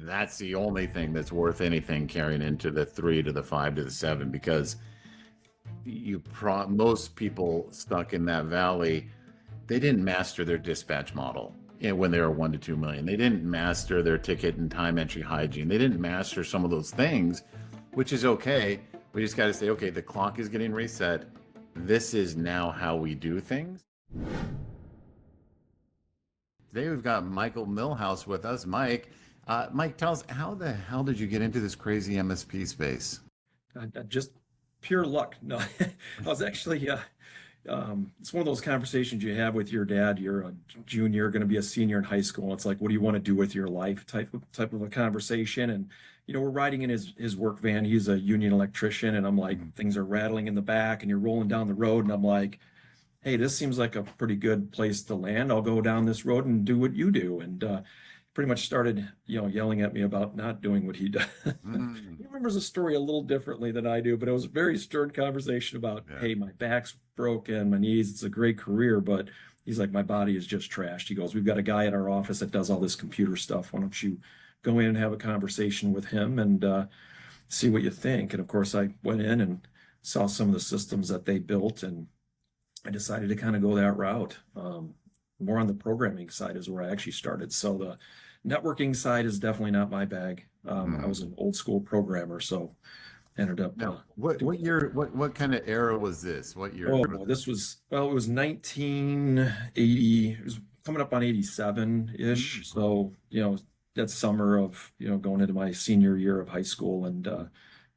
that's the only thing that's worth anything carrying into the 3 to the 5 to the 7, because most people stuck in that valley, they didn't master their dispatch model when they were 1 to 2 million. They didn't master their ticket and time entry hygiene. They didn't master some of those things, which is okay. We just got to say, okay, the clock is getting reset. This is now how we do things. Today we've got Michael Milhouse with us. Mike, tell us, how the hell did you get into this crazy MSP space? Just pure luck. No, I was actually, it's one of those conversations you have with your dad. You're a junior, going to be a senior in high school. It's like, what do you want to do with your life type of a conversation. And, we're riding in his work van. He's a union electrician. And I'm like, things are rattling in the back and you're rolling down the road. And I'm like, hey, this seems like a pretty good place to land. I'll go down this road and do what you do. And pretty much started, yelling at me about not doing what he does. He remembers the story a little differently than I do, but it was a very stern conversation about, hey, my back's broken, my knees, it's a great career, but he's like, my body is just trashed. He goes, we've got a guy at our office that does all this computer stuff. Why don't you go in and have a conversation with him and see what you think? And of course, I went in and saw some of the systems that they built, and I decided to kind of go that route. More on the programming side is where I actually started. So the networking side is definitely not my bag. I was an old school programmer, so ended up. Now, what year? What kind of era was this? What year? Oh, this was, well, it was 1980. It was coming up on 87-ish. So that summer of going into my senior year of high school, and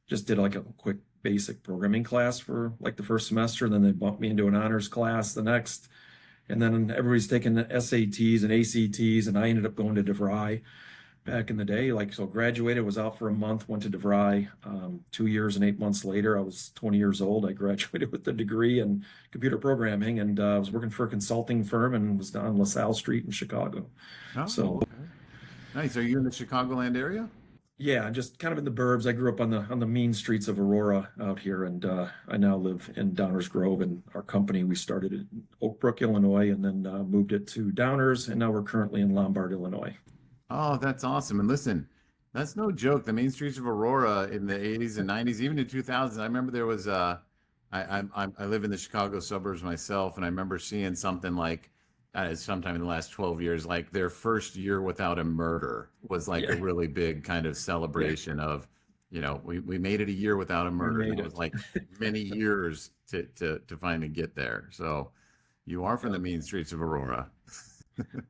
just did like a quick basic programming class for like the first semester, and then they bumped me into an honors class the next. And then everybody's taking the SATs and ACTs, and I ended up going to DeVry back in the day. So graduated, was out for a month, went to DeVry. 2 years and 8 months later, I was 20 years old. I graduated with a degree in computer programming, and I was working for a consulting firm and was down LaSalle Street in Chicago. Okay. Nice. Are you in the Chicagoland area? Yeah, just kind of in the burbs. I grew up on the mean streets of Aurora out here, and I now live in Downers Grove. And our company, we started in Oak Brook, Illinois, and then moved it to Downers, and now we're currently in Lombard, Illinois. Oh, that's awesome. And listen, that's no joke. The main streets of Aurora in the 80s and 90s, even in 2000, I remember there was I live in the Chicago suburbs myself, and I remember seeing something like sometime in the last 12 years, like their first year without a murder was like a really big kind of celebration of, we made it a year without a murder. It was like many years to finally get there. So you are from the mean streets of Aurora.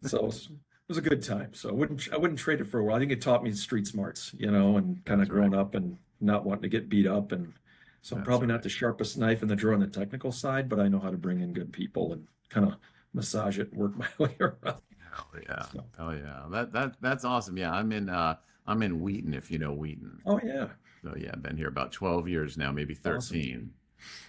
So it was a good time. So I wouldn't trade it for a while. I think it taught me street smarts, and kind of growing up and not wanting to get beat up. And so I'm probably not the sharpest knife in the drawer on the technical side, but I know how to bring in good people and kind of massage it and work my way around. Hell yeah. That's awesome. Yeah, I'm in Wheaton, if you know Wheaton. Oh yeah. So yeah, I've been here about 12 years now, maybe 13.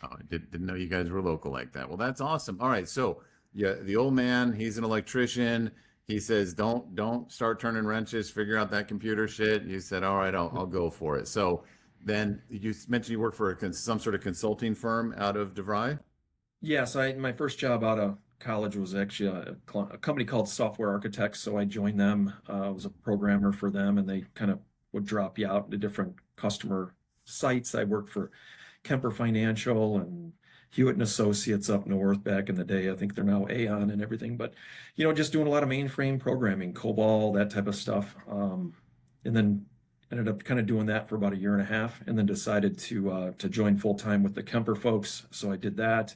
Awesome. Oh, I didn't know you guys were local like that. Well, that's awesome. All right, so yeah, the old man, he's an electrician. He says, don't start turning wrenches, figure out that computer shit. You said, all right, I'll go for it. So then you mentioned you work for some sort of consulting firm out of DeVry? Yes, my first job out of college was actually a company called Software Architects. So I joined them. I was a programmer for them, and they kind of would drop you out to different customer sites. I worked for Kemper Financial and Hewitt and Associates up north back in the day. I think they're now Aon and everything, but just doing a lot of mainframe programming, COBOL, that type of stuff. And then ended up kind of doing that for about a year and a half, and then decided to join full time with the Kemper folks. So I did that.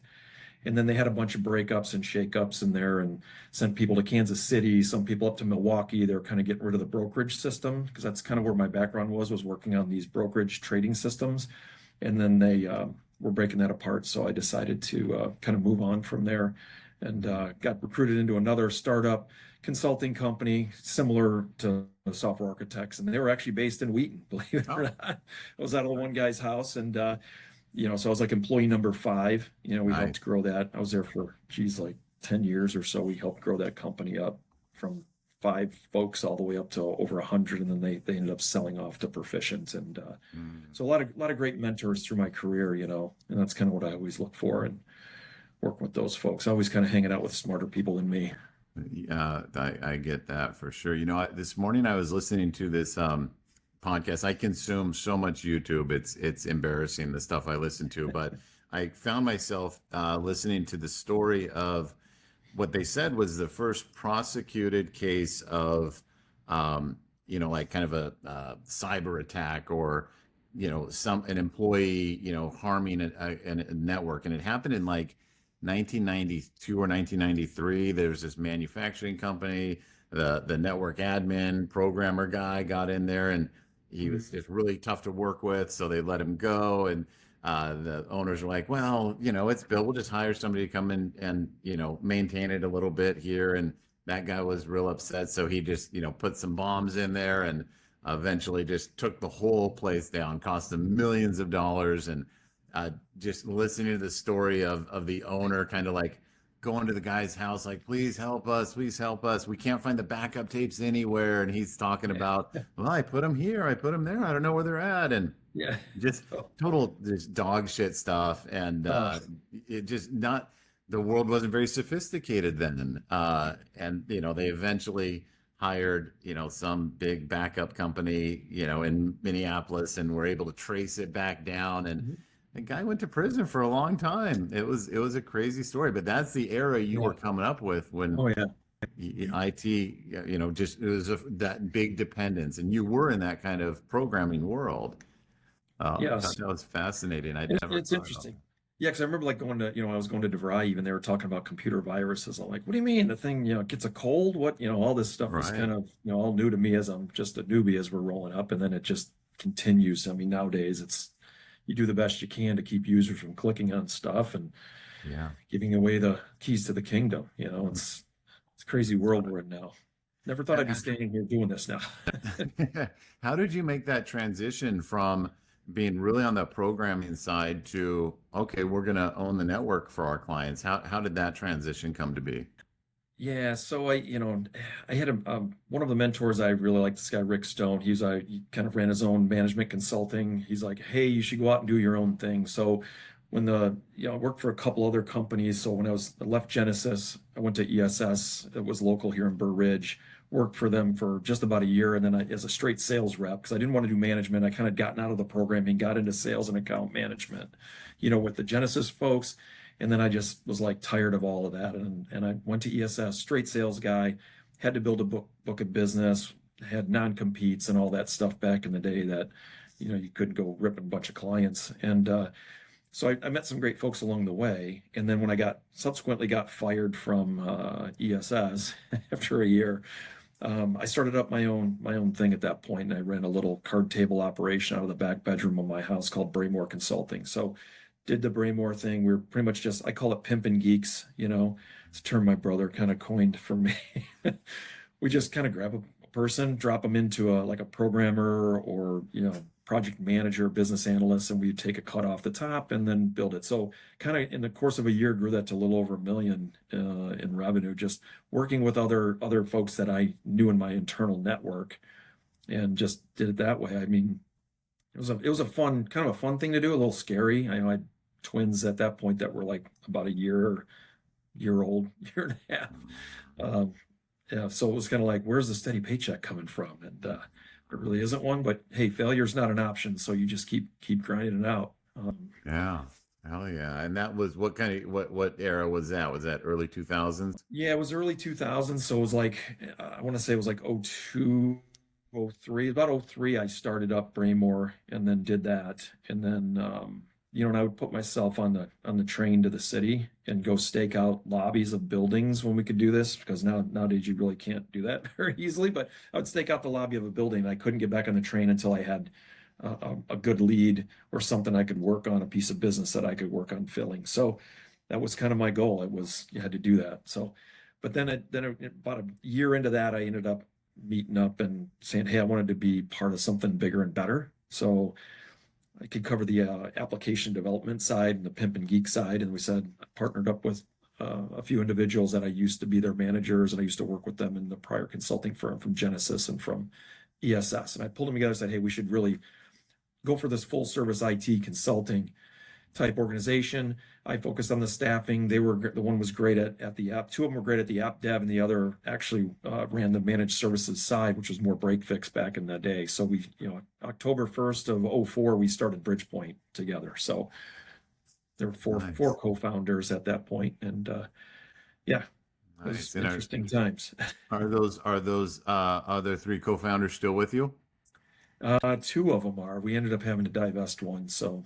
And then they had a bunch of breakups and shakeups in there, and sent people to Kansas City, some people up to Milwaukee. They're kind of getting rid of the brokerage system, because that's kind of where my background was working on these brokerage trading systems. And then they were breaking that apart. So I decided to kind of move on from there, and got recruited into another startup consulting company similar to Software Architects. And they were actually based in Wheaton, believe it or not. I was out of one guy's house, and so I was like employee number 5. We helped grow that. I was there for, like 10 years or so. We helped grow that company up from 5 folks all the way up to over 100. And then they ended up selling off to Perficient. And so a lot of great mentors through my career, and that's kind of what I always look for and work with those folks. Always kind of hanging out with smarter people than me. Yeah, I get that for sure. This morning I was listening to this podcast. I consume so much YouTube. It's embarrassing the stuff I listen to, but I found myself listening to the story of what they said was the first prosecuted case of, like kind of a cyber attack or, an employee, harming a network. And it happened in like 1992 or 1993. There's this manufacturing company, the network admin programmer guy got in there and he was just really tough to work with. So they let him go. And the owners were like, well, it's built. We'll just hire somebody to come in and, maintain it a little bit here. And that guy was real upset. So he just, put some bombs in there and eventually just took the whole place down, cost them millions of dollars. And just listening to the story of the owner kind of like going to the guy's house, like, please help us. We can't find the backup tapes anywhere. And he's talking about, well, I put them here. I put them there. I don't know where they're at. And Yeah. just total just dog shit stuff. And it just not, the world wasn't very sophisticated then. And, they eventually hired, some big backup company, in Minneapolis and were able to trace it back down. And the guy went to prison for a long time. It was a crazy story, but that's the era you were coming up with when Oh yeah. IT, just it was that big dependence, and you were in that kind of programming world. Yes. That was fascinating. It's interesting. Yeah, because I remember like going to, I was going to DeVry, even they were talking about computer viruses. I'm like, what do you mean the thing, gets a cold? What, all this stuff was kind of, all new to me as I'm just a newbie as we're rolling up, and then it just continues. I mean, nowadays you do the best you can to keep users from clicking on stuff and giving away the keys to the kingdom. It's a crazy world we're in now. Never thought I'd be standing here doing this now. How did you make that transition from being really on the programming side to, okay, we're going to own the network for our clients? How did that transition come to be? Yeah, so I had one of the mentors I really liked, this guy Rick Stone. He kind of ran his own management consulting. He's like, hey, you should go out and do your own thing. So when I worked for a couple other companies. So when I left Genesis, I went to ESS. It was local here in Burr Ridge. Worked for them for just about a year, and then as a straight sales rep, because I didn't want to do management. I kind of gotten out of the programming, got into sales and account management, with the Genesis folks. And then I just was like tired of all of that. And I went to ESS, straight sales guy, had to build a book of business, had non-competes and all that stuff back in the day that, you couldn't go ripping a bunch of clients. And so I met some great folks along the way. And then when I subsequently got fired from ESS after a year, I started up my own thing at that point, and I ran a little card table operation out of the back bedroom of my house called Braemore Consulting. So did the Braemore thing. We were pretty much I call it pimping geeks, it's a term my brother kind of coined for me. We just kind of grab a person, drop them into a programmer or, project manager, business analyst, and we take a cut off the top and then build it. So kind of in the course of a year, grew that to a little over $1 million in revenue, just working with other folks that I knew in my internal network, and just did it that way. I mean, it was a fun thing to do, a little scary. I had twins at that point that were like about a year old, year and a half. Yeah, so it was kind of like, where's the steady paycheck coming from? And there really isn't one, but hey, failure's not an option. So you just keep grinding it out. Yeah. Hell yeah. And that was what era was that? Was that early 2000s? Yeah, it was early 2000s. So it was like, I want to say it was like 02, 03, about 03, I started up Braemore and then did that. And then, and I would put myself on the train to the city and go stake out lobbies of buildings when we could do this, because nowadays you really can't do that very easily. But I would stake out the lobby of a building. I couldn't get back on the train until I had a good lead or something I could work on, a piece of business that I could work on filling. So that was kind of my goal. You had to do that. So, but then about a year into that, I ended up meeting up and saying, hey, I wanted to be part of something bigger and better. So I could cover the application development side and the pimp and geek side. And we said, I partnered up with a few individuals that I used to be their managers, and I used to work with them in the prior consulting firm from Genesis and from ESS. And I pulled them together and said, hey, we should really go for this full service IT consulting type organization. I focused on the staffing. The one was great at the app. Two of them were great at the app dev, and the other actually ran the managed services side, which was more break fix back in the day. So we, October 1st of 2004, we started Bridgepoint together. So there were four co-founders at that point, and yeah, it was interesting times. Are those other three co-founders still with you? Two of them are. We ended up having to divest one. So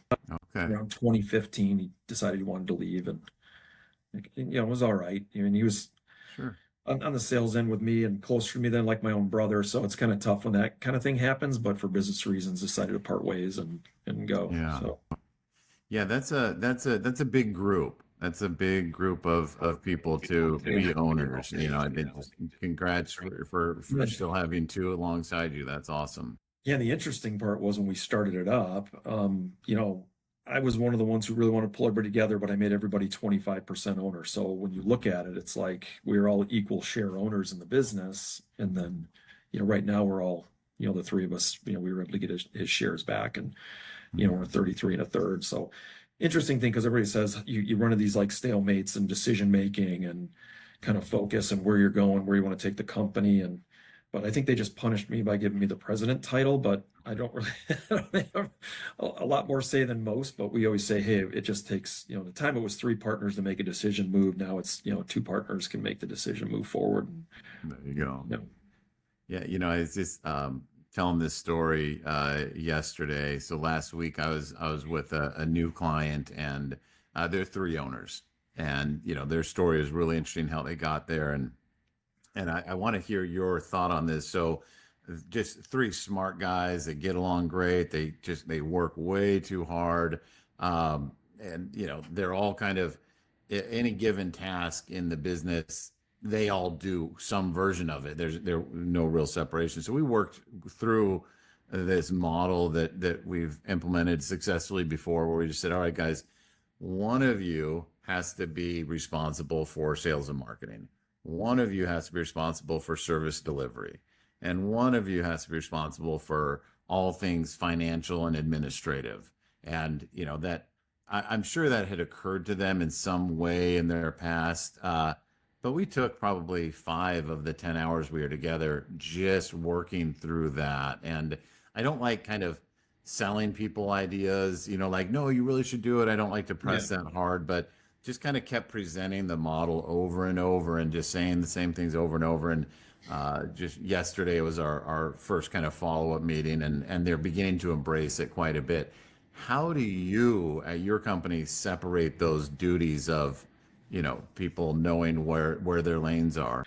around 2015, he decided he wanted to leave, and it was all right. I mean, he was on the sales end with me and closer to me than like my own brother. So it's kind of tough when that kind of thing happens. But for business reasons, decided to part ways and go. Yeah. So. Yeah, that's a big group. That's a big group of people to be owners. I think congrats for still having two alongside you. That's awesome. Yeah, the interesting part was when we started it up, I was one of the ones who really wanted to pull everybody together, but I made everybody 25% owner. So when you look at it, it's like we were all equal share owners in the business. And then, right now we're all, the three of us, we were able to get his shares back, and, we're 33 1/3. So interesting thing, because everybody says you run into these like stalemates and decision making and kind of focus and where you're going, where you want to take the company. But I think they just punished me by giving me the president title, but I don't really have a lot more say than most. But we always say, hey, it just takes, the time it was three partners to make a decision move. Now it's, two partners can make the decision move forward. There you go. Yeah. I was just telling this story yesterday. So last week I was with a new client, and they're three owners, and their story is really interesting, how they got there. And I want to hear your thought on this. So just three smart guys that get along great. They work way too hard. And they're all kind of, any given task in the business, they all do some version of it. There's no real separation. So we worked through this model that we've implemented successfully before, where we just said, all right, guys, one of you has to be responsible for sales and marketing. One of you has to be responsible for service delivery, and one of you has to be responsible for all things financial and administrative. And that I'm sure that had occurred to them in some way in their past. But we took probably 5 of the 10 hours we were together just working through that. And I don't like kind of selling people ideas, like, no, you really should do it. I don't like to press that hard, but just kind of kept presenting the model over and over and just saying the same things over and over. And just yesterday was our first kind of follow-up meeting, and they're beginning to embrace it quite a bit. How do you at your company separate those duties of, people knowing where their lanes are?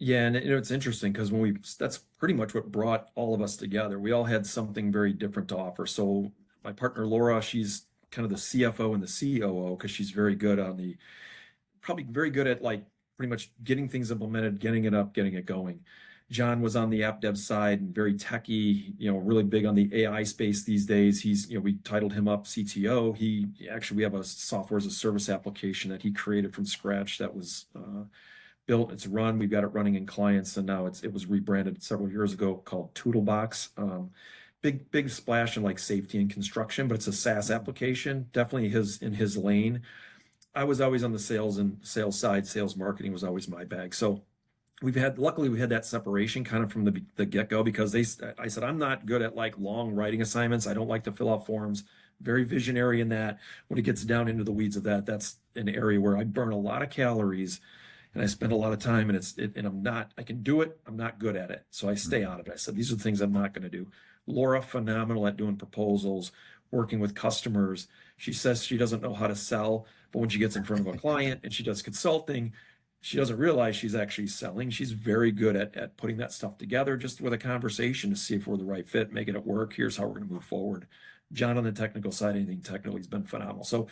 Yeah, and it's interesting because that's pretty much what brought all of us together. We all had something very different to offer. So my partner Laura, she's kind of the CFO and the COO, because she's probably very good at like pretty much getting things implemented, getting it up, getting it going. John was on the app dev side and very techy, really big on the AI space these days. We titled him up CTO. We have a software as a service application that he created from scratch that was built. It's run. We've got it running in clients, and now it was rebranded several years ago called ToodleBox. Big splash in like safety and construction, but it's a SaaS application, definitely in his lane. I was always on the sales side. Sales marketing was always my bag. So luckily we had that separation kind of from the get-go, because I said, I'm not good at like long writing assignments. I don't like to fill out forms. Very visionary in that. When it gets down into the weeds of that, that's an area where I burn a lot of calories and I spend a lot of time, and I can do it. I'm not good at it. So I stay out of it. I said, these are the things I'm not going to do. Laura, phenomenal at doing proposals, working with customers. She says she doesn't know how to sell, but when she gets in front of a client and she does consulting, she doesn't realize she's actually selling. She's very good at putting that stuff together just with a conversation to see if we're the right fit, making it work. Here's how we're going to move forward. John on the technical side, anything technical, he's been phenomenal. So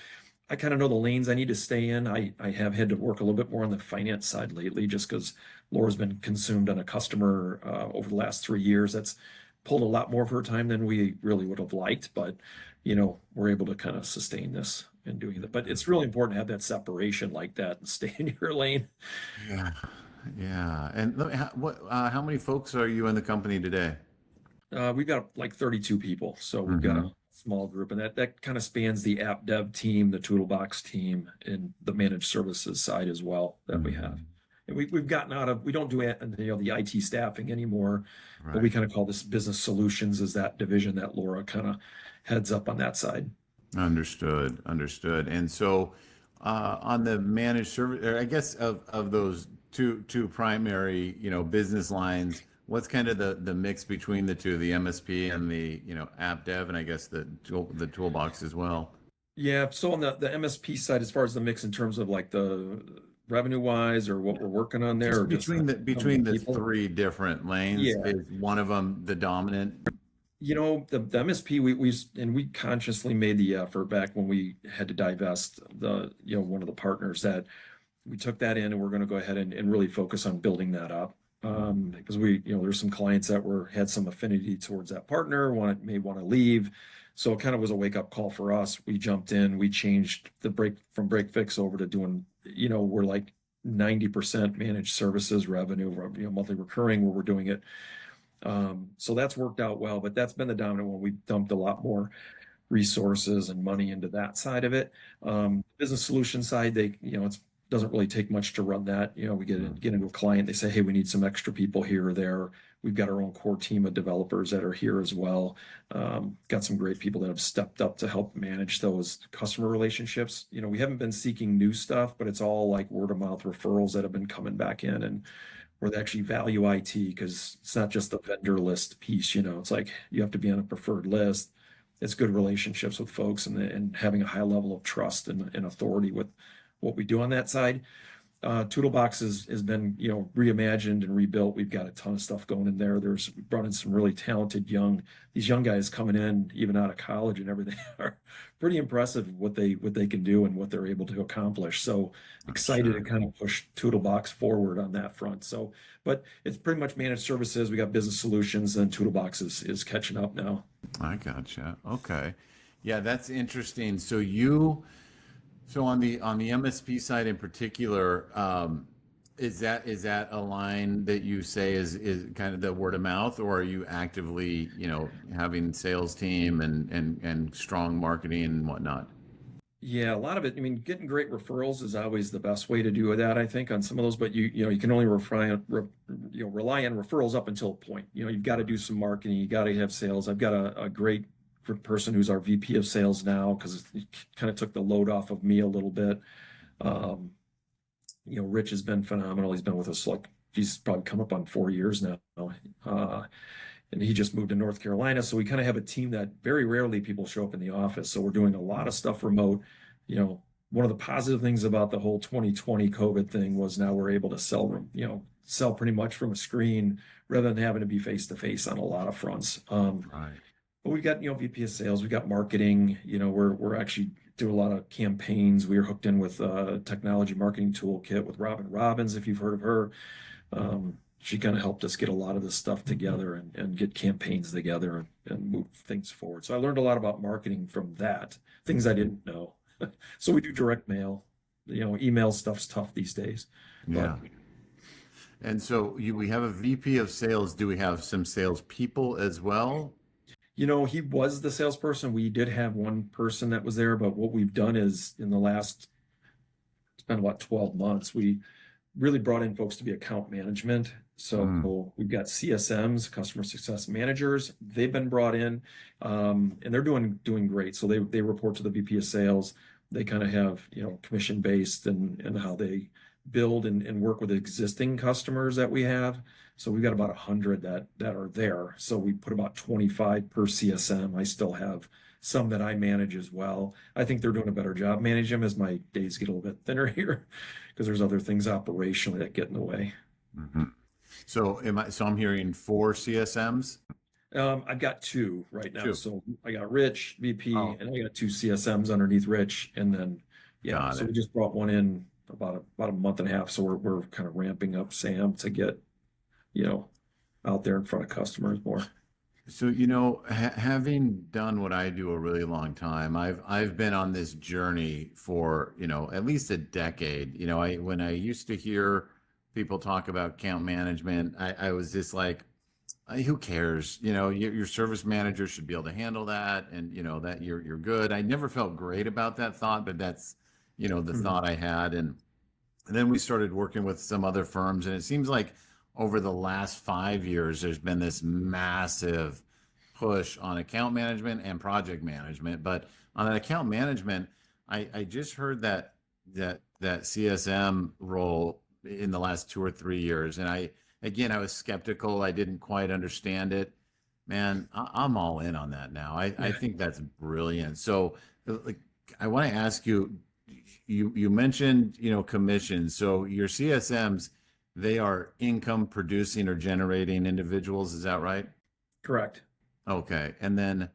I kind of know the lanes I need to stay in. I have had to work a little bit more on the finance side lately, just because Laura's been consumed on a customer over the last 3 years. That's pulled a lot more of her time than we really would have liked, but we're able to kind of sustain this and doing that. But it's really important to have that separation like that and stay in your lane. Yeah. And how many folks are you in the company today? We've got like 32 people, so we've got a small group, and that kind of spans the app dev team, the ToodleBox team, and the managed services side as well that we have. And we've gotten out of, we don't do the IT staffing anymore, but we kind of call this business solutions as that division that Laura kind of heads up on that side. Understood. And so on the managed service, or I guess of those two primary, business lines, what's kind of the mix between the two, the MSP and the, app dev, and I guess the toolbox as well? Yeah. So on the MSP side, as far as the mix in terms of like the revenue wise or what we're working on there, Just or between the three different lanes, is one of them the dominant? The MSP, we consciously made the effort back when we had to divest one of the partners, that we took that in, and we're going to go ahead and really focus on building that up. Because there's some clients that had some affinity towards that partner, may want to leave. So it kind of was a wake up call for us. We jumped in, we changed from break fix over to doing, we're like 90% managed services revenue, monthly recurring, where we're doing it. So that's worked out well, but that's been the dominant one. We dumped a lot more resources and money into that side of it. Business solution side, it doesn't really take much to run that. We get into a client, they say, hey, we need some extra people here or there. We've got our own core team of developers that are here as well. Got some great people that have stepped up to help manage those customer relationships. We haven't been seeking new stuff, but it's all like word of mouth referrals that have been coming back in, and where they actually value IT, because it's not just the vendor list piece. It's like you have to be on a preferred list. It's good relationships with folks, and having a high level of trust and authority with what we do on that side. ToodleBox has been, reimagined and rebuilt. We've got a ton of stuff going in there. We brought in some really talented these young guys coming in, even out of college and everything, are pretty impressive what they can do and what they're able to accomplish. So excited to kind of push ToodleBox forward on that front. So, but it's pretty much managed services. We got business solutions, and ToodleBox is catching up now. I gotcha. Okay. Yeah, that's interesting. So on the MSP side in particular, is that a line that you say is kind of the word of mouth, or are you actively, having sales team and strong marketing and whatnot? Yeah, a lot of it. Getting great referrals is always the best way to do that, I think, on some of those. But you can only rely on referrals up until a point. You've got to do some marketing. You got to have sales. I've got a great person who's our VP of sales now, because it kind of took the load off of me a little bit. Rich has been phenomenal. He's been with us, he's probably come up on 4 years now. And he just moved to North Carolina. So we kind of have a team that very rarely people show up in the office. So we're doing a lot of stuff remote. One of the positive things about the whole 2020 COVID thing was now we're able to sell pretty much from a screen, rather than having to be face to face on a lot of fronts. Right. But we've got, VP of sales, we've got marketing, we're actually do a lot of campaigns. We are hooked in with a technology marketing toolkit with Robin Robbins, if you've heard of her. She kind of helped us get a lot of this stuff together and get campaigns together and move things forward. So I learned a lot about marketing from that, things I didn't know. So we do direct mail, email stuff's tough these days. Yeah. And so we have a VP of sales. Do we have some sales people as well? He was the salesperson. We did have one person that was there, but what we've done is it's been about 12 months, we really brought in folks to be account management. So we've got CSMs, customer success managers. They've been brought in, and they're doing great. So they report to the VP of sales. They kind of have, commission based and how they build and work with existing customers that we have. So we've got about 100 that are there. So we put about 25 per CSM. I still have some that I manage as well. I think they're doing a better job managing them as my days get a little bit thinner here, because there's other things operationally that get in the way. Mm-hmm. So I'm hearing 4 CSMs? I've got 2 right now. 2. So I got Rich, VP, and I got 2 CSMs underneath Rich. And then, so we just brought one in about a month and a half. So we're kind of ramping up Sam to get, out there in front of customers more. So, having done what I do a really long time, I've been on this journey for, at least a decade. When I used to hear people talk about account management, I was just like, who cares? Your service manager should be able to handle that, and that you're good. I never felt great about that thought, but that's the Mhm. thought I had, and then we started working with some other firms, and it seems like over the last 5 years, there's been this massive push on account management and project management. But on that account management, I just heard that CSM role in the last 2 or 3 years, and I was skeptical. I didn't quite understand it. Man, I'm all in on that now. I Yeah. think that's brilliant. So, like, I want to ask you, you mentioned, commissions. So your CSMs, they are income producing or generating individuals. Is that right? Correct. Okay. And then,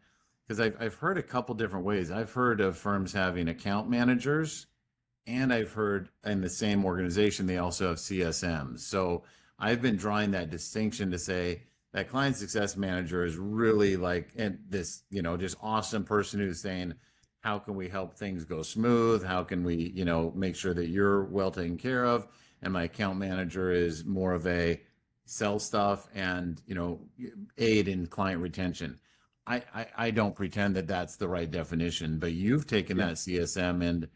because I've heard a couple different ways. I've heard of firms having account managers, and I've heard in the same organization, they also have CSMs. So I've been drawing that distinction to say that client success manager is really like, and this, just awesome person who's saying, how can we help things go smooth? How can we, make sure that you're well taken care of? And my account manager is more of a sell stuff and, aid in client retention. I don't pretend that that's the right definition, but you've taken Yeah. that CSM, and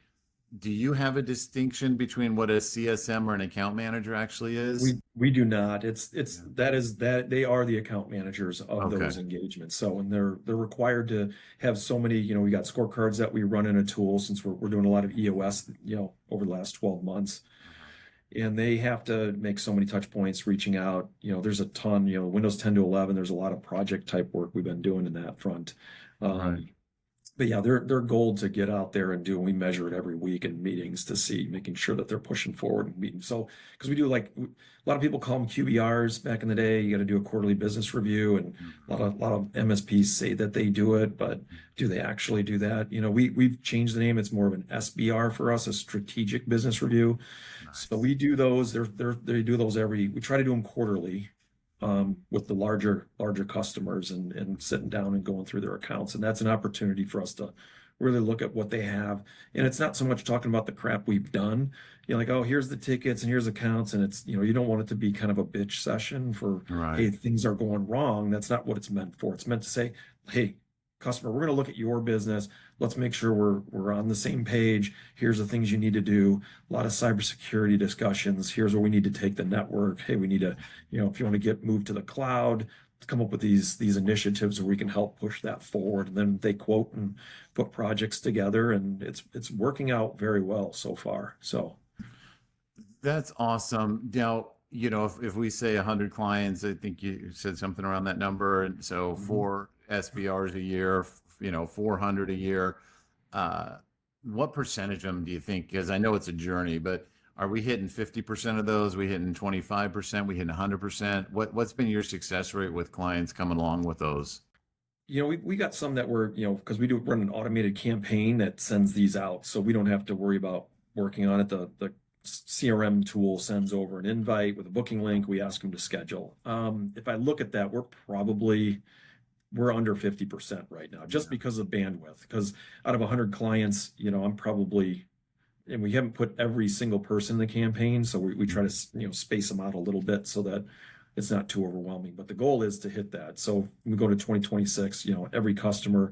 do you have a distinction between what a CSM or an account manager actually is? We do not. It's Yeah. that they are the account managers of Okay. those engagements. So, and they're required to have so many, we got scorecards that we run in a tool since we're doing a lot of EOS, over the last 12 months. Uh-huh. And they have to make so many touch points reaching out. There's a ton, Windows 10 to 11, there's a lot of project type work we've been doing in that front. Right. But yeah, their goal to get out there and do, and we measure it every week in meetings to see, making sure that they're pushing forward and meeting. So, because we do like a lot of people call them QBRs back in the day. You got to do a quarterly business review, and a lot of MSPs say that they do it, but do they actually do that? We've changed the name. It's more of an SBR for us, a strategic business review. Nice. So we do those. They do those we try to do them quarterly, with the larger customers, and sitting down and going through their accounts. And that's an opportunity for us to really look at what they have. And it's not so much talking about the crap we've done, like, oh, here's the tickets and here's accounts. And it's, you don't want it to be kind of a bitch session for, Right. hey, things are going wrong. That's not what it's meant for. It's meant to say, hey, customer, we're going to look at your business. Let's make sure we're on the same page. Here's the things you need to do. A lot of cybersecurity discussions. Here's where we need to take the network. Hey, we need to, if you want to get moved to the cloud, come up with these initiatives where we can help push that forward. And then they quote and put projects together, and it's working out very well so far. So That's awesome. Now, if we say 100 clients, I think you said something around that number. And so Mhm. 4 SBRs a year, 400 a year. What percentage of them do you think? Because I know it's a journey, but are we hitting 50% of those? We hitting 25%? We hitting 100%? What's been your success rate with clients coming along with those? we got some that were, because we do run an automated campaign that sends these out, so we don't have to worry about working on it. The CRM tool sends over an invite with a booking link. We ask them to schedule. If I look at that, we're under 50% right now, just because of bandwidth. Because out of 100 clients, I'm probably, and we haven't put every single person in the campaign, so we try to space them out a little bit so that it's not too overwhelming. But the goal is to hit that. So we go to 2026. Every customer,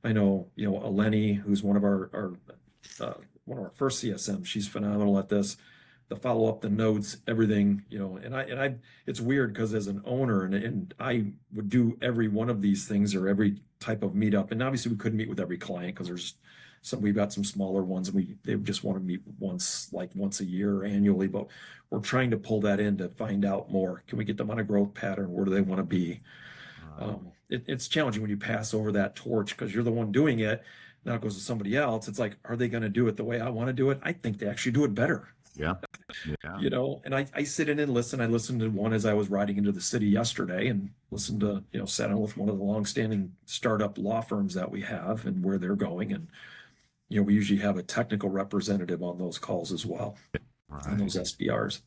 I know, Eleni, who's one of our first CSMs, she's phenomenal at this. The follow up, the notes, everything, and I, it's weird because as an owner, and I would do every one of these things or every type of meetup. And obviously we couldn't meet with every client because we've got some smaller ones, and they just want to meet once a year or annually, but we're trying to pull that in to find out more. Can we get them on a growth pattern? Where do they want to be? It's challenging when you pass over that torch because you're the one doing it. Now it goes to somebody else. It's like, are they going to do it the way I want to do it? I think they actually do it better. Yeah. And I sit in and listen. I listened to one as I was riding into the city yesterday, and listened to, sat on with one of the longstanding startup law firms that we have and where they're going. And, we usually have a technical representative on those calls as well, on those SBRs.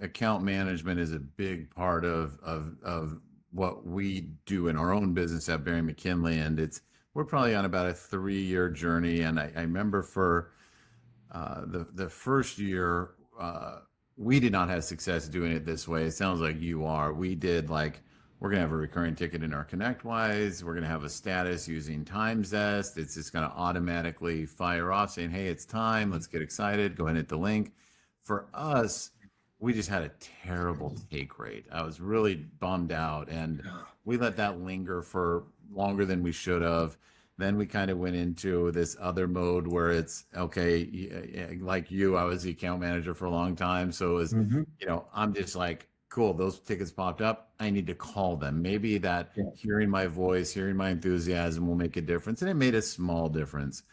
Account management is a big part of what we do in our own business at Bering McKinley. And we're probably on about a 3-year journey. And I remember for the first year, we did not have success doing it this way. It sounds like you are. We did like, we're going to have a recurring ticket in our ConnectWise. We're going to have a status using Time Zest. It's just going to automatically fire off saying, hey, it's time. Let's get excited. Go ahead and hit the link. For us, we just had a terrible take rate. I was really bummed out, and we let that linger for longer than we should have. Then we kind of went into this other mode where it's okay. Like you, I was the account manager for a long time. So it was, I'm just like, cool, those tickets popped up. I need to call them. Maybe that hearing my voice, hearing my enthusiasm will make a difference. And it made a small difference.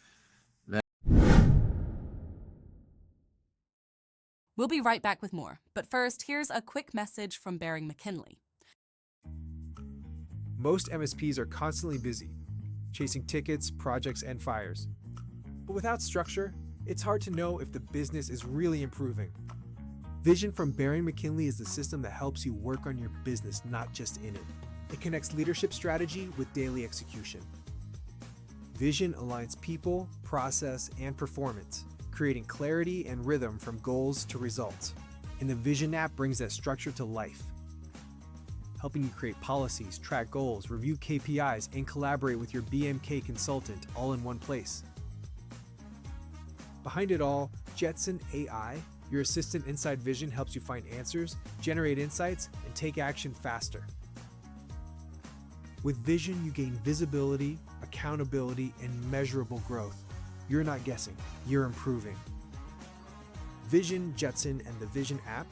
We'll be right back with more. But first, here's a quick message from Bering McKinley. Most MSPs are constantly busy, chasing tickets, projects, and fires. But without structure, it's hard to know if the business is really improving. Vision from Bering McKinley is the system that helps you work on your business, not just in it. It connects leadership strategy with daily execution. Vision aligns people, process, and performance, creating clarity and rhythm from goals to results. And the Vision app brings that structure to life, helping you create policies, track goals, review KPIs, and collaborate with your BMK consultant all in one place. Behind it all, Jetson AI, your assistant inside Vision, helps you find answers, generate insights, and take action faster. With Vision, you gain visibility, accountability, and measurable growth. You're not guessing, you're improving. Vision, Jetson, and the Vision app,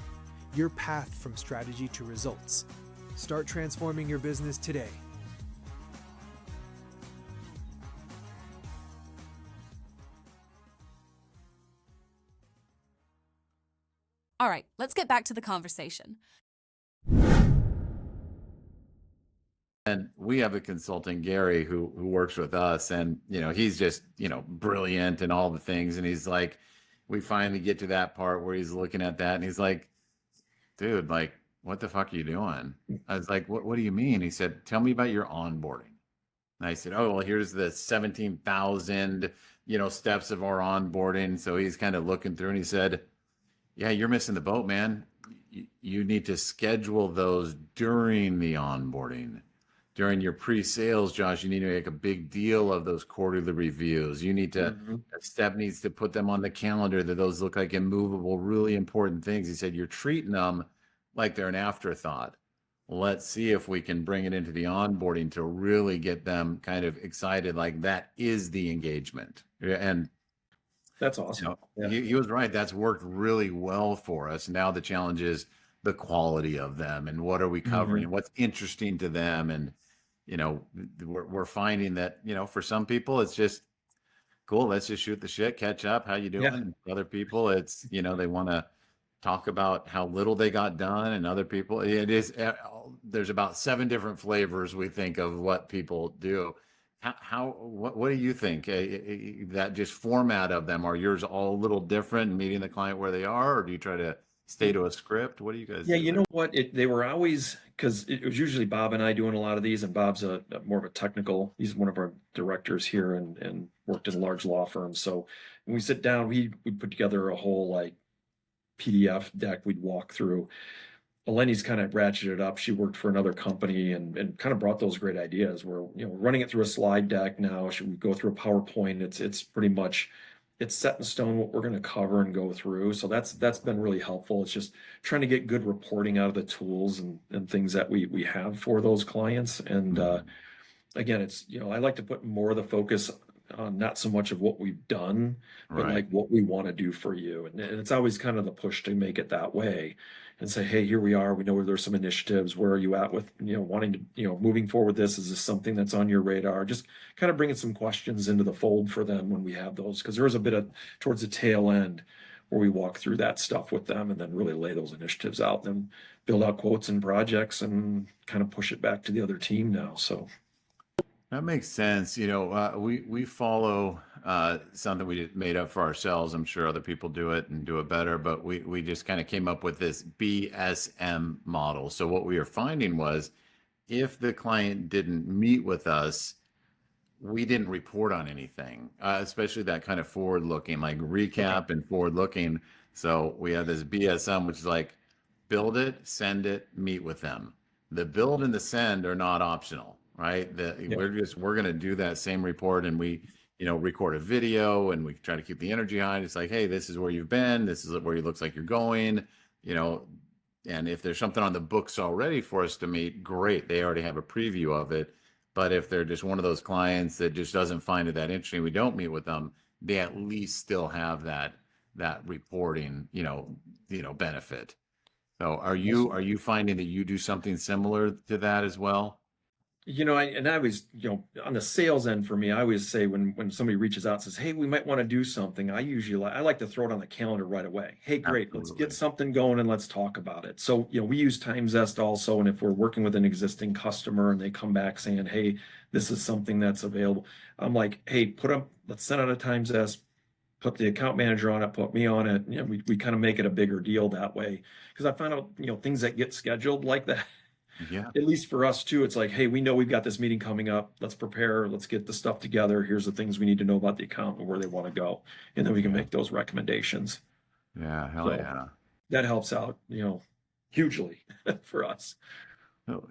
your path from strategy to results. Start transforming your business today. All right, let's get back to the conversation. And we have a consultant, Gary, who works with us, and he's just brilliant and all the things. And he's like, we finally get to that part where he's looking at that, and he's like, dude, like, what the fuck are you doing? I was like, what do you mean? He said, tell me about your onboarding. And I said, oh, well, here's the 17,000 steps of our onboarding. So he's kind of looking through, and he said, yeah, you're missing the boat, man. You need to schedule those during the onboarding. During your pre-sales, Josh, you need to make a big deal of those quarterly reviews. You need to, a step needs to put them on the calendar, that those look like immovable, really important things. He said, you're treating them like they're an afterthought. Let's see if we can bring it into the onboarding to really get them kind of excited, like that is the engagement. And that's awesome. He was right. That's worked really well for us. Now the challenge is the quality of them, and what are we covering, and what's interesting to them. And we're finding that for some people it's just cool, let's just shoot the shit, catch up, how you doing. And for other people it's they want to talk about how little they got done, and other people there's about 7 different flavors we think of what people do. What do you think? That just format of them, are yours all a little different, meeting the client where they are, or do you try to stay to a script? What do you guys do? You know what? They were always, because it was usually Bob and I doing a lot of these, and Bob's a more of a technical, he's one of our directors here and worked in large law firms. So when we sit down, we'd put together a whole like PDF deck we'd walk through. Eleni's kind of ratcheted it up. She worked for another company and kind of brought those great ideas where, we're running it through a slide deck now. Should we go through a PowerPoint? It's pretty much, it's set in stone what we're going to cover and go through. So that's been really helpful. It's just trying to get good reporting out of the tools and things that we have for those clients. And again, it's, I like to put more of the focus on not so much of what we've done, but like what we want to do for you. And it's always kind of the push to make it that way and say, hey, here we are. We know there's some initiatives. Where are you at with, wanting to, moving forward this? Is this something that's on your radar? Just kind of bringing some questions into the fold for them when we have those, because there is a bit of towards the tail end where we walk through that stuff with them and then really lay those initiatives out, then build out quotes and projects and kind of push it back to the other team now. So that makes sense. We follow something we just made up for ourselves. I'm sure other people do it and do it better, but we just kind of came up with this BSM model. So what we were finding was, if the client didn't meet with us, we didn't report on anything, especially that kind of forward looking, like recap and forward looking. So we had this BSM, which is like build it, send it, meet with them. The build and the send are not optional, right? Yeah. We're going to do that same report, and we, record a video, and we try to keep the energy high. It's like, hey, this is where you've been. This is where you looks like you're going, and if there's something on the books already for us to meet, great. They already have a preview of it. But if they're just one of those clients that just doesn't find it that interesting, we don't meet with them, they at least still have that reporting, benefit. So are you finding that you do something similar to that as well? I was, on the sales end for me, I always say when somebody reaches out and says, hey, we might want to do something, I like to throw it on the calendar right away. Hey, great, Absolutely. Let's get something going and let's talk about it. So, we use TimeZest also. And if we're working with an existing customer and they come back saying, hey, this is something that's available, I'm like, hey, let's send out a TimeZest, put the account manager on it, put me on it. We kind of make it a bigger deal that way. Because I found out, things that get scheduled like that, Yeah. at least for us too, it's like, hey, we know we've got this meeting coming up. Let's prepare. Let's get the stuff together. Here's the things we need to know about the account and where they want to go. And then we can make those recommendations. Yeah. Hell So yeah. that helps out, hugely for us. So,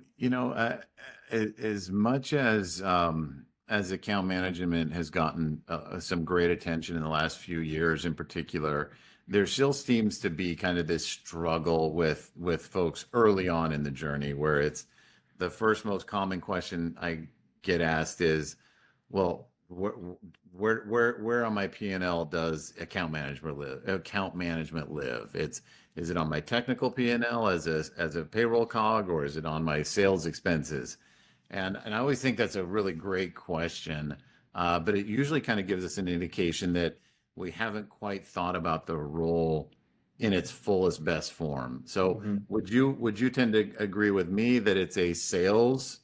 as much as account management has gotten some great attention in the last few years in particular, there still seems to be kind of this struggle with folks early on in the journey, where it's the first most common question I get asked is, well, where on my P&L does account management live? Is it on my technical P&L as a payroll cog, or is it on my sales expenses? And I always think that's a really great question, but it usually kind of gives us an indication that we haven't quite thought about the role in its fullest best form. So would you tend to agree with me that it's a sales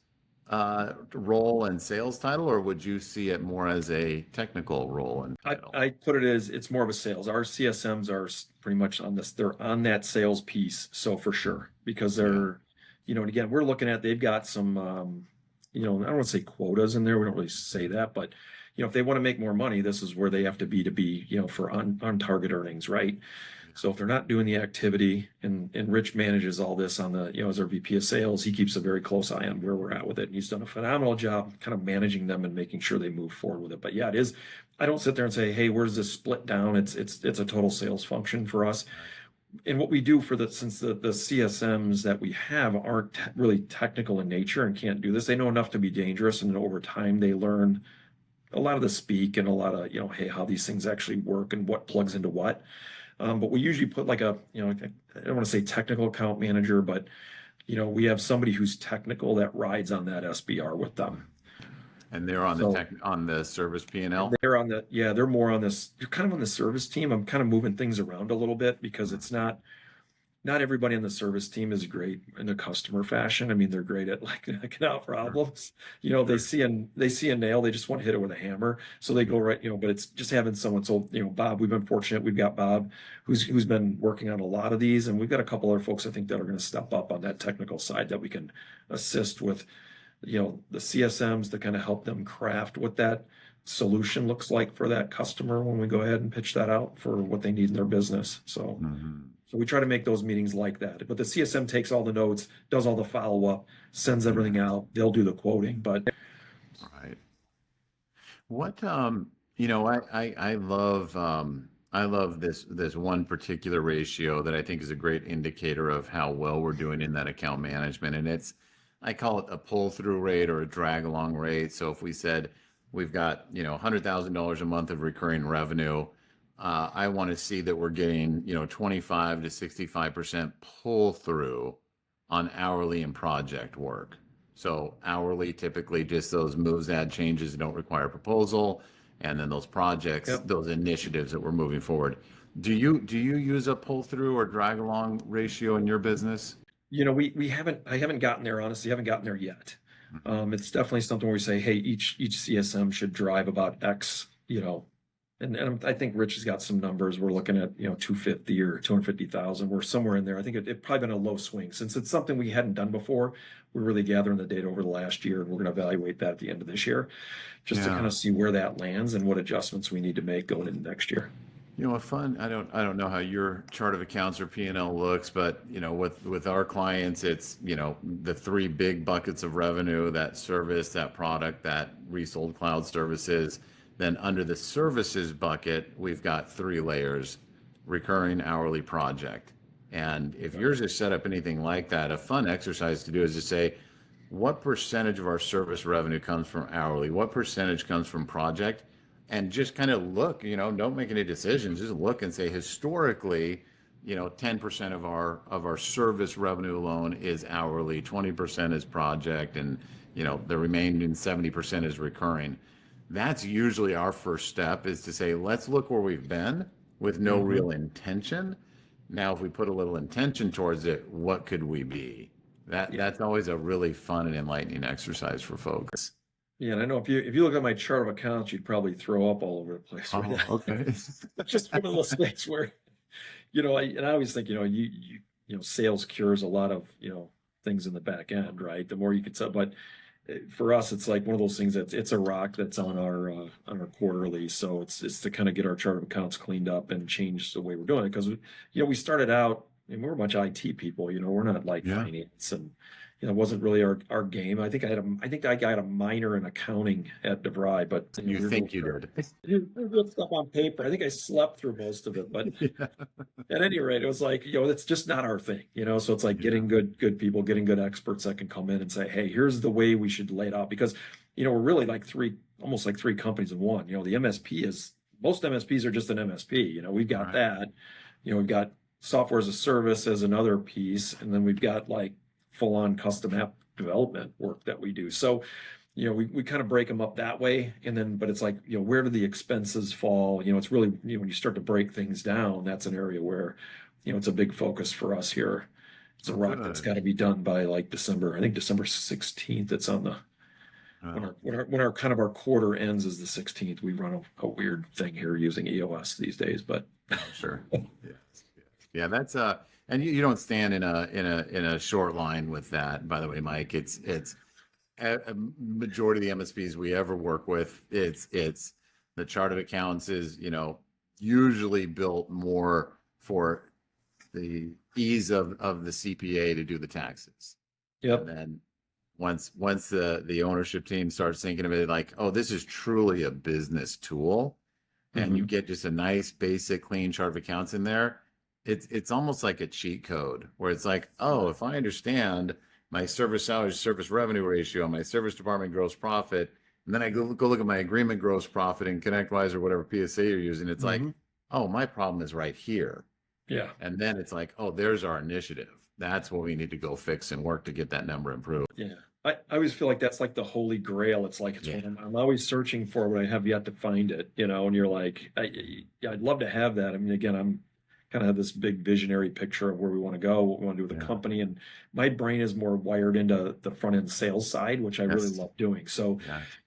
role and sales title, or would you see it more as a technical role and title? I put it as it's more of a sales. Our CSMs are pretty much on this. They're on that sales piece. So for sure, because they're, and again, we're looking at, they've got some, I don't want to say quotas in there. We don't really say that, but if they want to make more money, this is where they have to be, for on target earnings, right? So if they're not doing the activity, and Rich manages all this on the, as our VP of sales, he keeps a very close eye on where we're at with it. And he's done a phenomenal job kind of managing them and making sure they move forward with it. But yeah, it is, I don't sit there and say, hey, where's this split down? It's a total sales function for us. And what we do since the CSMs that we have aren't really technical in nature and can't do this, they know enough to be dangerous. And over time, they learn a lot of the speak and a lot of, hey, how these things actually work and what plugs into what. But we usually put like I don't want to say technical account manager, but, we have somebody who's technical that rides on that SBR with them. And they're on on the service P&L? They're more on this, you're kind of on the service team. I'm kind of moving things around a little bit because it's not everybody on the service team is great in a customer fashion. I mean, they're great at knocking out problems. They see a nail, they just want to hit it with a hammer. So they go right, but it's just having someone. So, Bob, we've been fortunate. We've got Bob who's been working on a lot of these, and we've got a couple other folks I think that are going to step up on that technical side that we can assist with, the CSMs to kind of help them craft what that solution looks like for that customer when we go ahead and pitch that out for what they need in their business. So. So we try to make those meetings like that. But the CSM takes all the notes, does all the follow-up, sends everything out. They'll do the quoting, but. Right. What, I love this one particular ratio that I think is a great indicator of how well we're doing in that account management. And I call it a pull-through rate or a drag-along rate. So if we said we've got, $100,000 a month of recurring revenue, I want to see that we're getting, 25 to 65% pull through on hourly and project work. So hourly, typically just those moves, add changes that don't require proposal. And then those projects, those initiatives that we're moving forward. Do you use a pull through or drag along ratio in your business? I haven't gotten there, honestly, haven't gotten there yet. It's definitely something where we say, hey, each CSM should drive about X, And I think Rich has got some numbers. We're looking at, 250 or 250,000. We're somewhere in there. I think it probably been a low swing since it's something we hadn't done before. We're really gathering the data over the last year, and we're going to evaluate that at the end of this year, just to kind of see where that lands and what adjustments we need to make going into next year. I don't know how your chart of accounts or P&L looks, but with our clients, it's, the three big buckets of revenue: that service, that product, that resold cloud services. Then under the services bucket, we've got three layers: recurring, hourly, project. And if yours is set up anything like that, a fun exercise to do is to say, what percentage of our service revenue comes from hourly? What percentage comes from project? And just kind of look, don't make any decisions. Just look and say, historically, 10% of our service revenue alone is hourly, 20% is project, and the remaining 70% is recurring. That's usually our first step, is to say, let's look where we've been with no real intention. Now, if we put a little intention towards it, what could we be? That's always a really fun and enlightening exercise for folks. Yeah, and I know if you look at my chart of accounts, you'd probably throw up all over the place. Oh, okay. Just one of those things where, I always think, sales cures a lot of, things in the back end, right? The more you could sell, but for us, it's like one of those things it's a rock that's on our quarterly. So it's to kind of get our chart of accounts cleaned up and change the way we're doing it. Because, we started out, and we're a bunch of IT people, we're not like finance, and, it wasn't really our game. I think I got a minor in accounting at DeVry, but you think you did. Good stuff on paper. I think I slept through most of it, but at any rate, it was like, it's just not our thing, so it's like getting good people, getting good experts that can come in and say, hey, here's the way we should lay it out. Because, we're really like almost like three companies in one. The MSP most MSPs are just an MSP. We've got that, we've got software as a service as another piece. And then we've got like full-on custom app development work that we do. So, we kind of break them up that way. And then, but it's like, where do the expenses fall? It's really, when you start to break things down, that's an area where, it's a big focus for us here. It's a rock that's got to be done by like December 16th. It's on the, when our kind of our quarter ends is the 16th. We run a weird thing here using EOS these days, but sure. Yeah, that's and you don't stand in a short line with that. By the way, Mike, it's a majority of the MSPs we ever work with. It's the chart of accounts is usually built more for the ease of the CPA to do the taxes. Yep. And then once the ownership team starts thinking of it like, oh, this is truly a business tool, and you get just a nice basic clean chart of accounts in there. It's almost like a cheat code where it's like, oh, if I understand my service salary to service revenue ratio, my service department gross profit, and then I go look at my agreement gross profit and ConnectWise or whatever PSA you're using, it's like, oh, my problem is right here. Yeah. And then it's like, oh, there's our initiative. That's what we need to go fix and work to get that number improved. Yeah. I always feel like that's like the holy grail. It's like, I'm always searching for what I have yet to find it, and you're like, I'd love to have that. I mean, again, I'm kind of have this big visionary picture of where we want to go, what we want to do with the company. And my brain is more wired into the front end sales side, which I really love doing. So,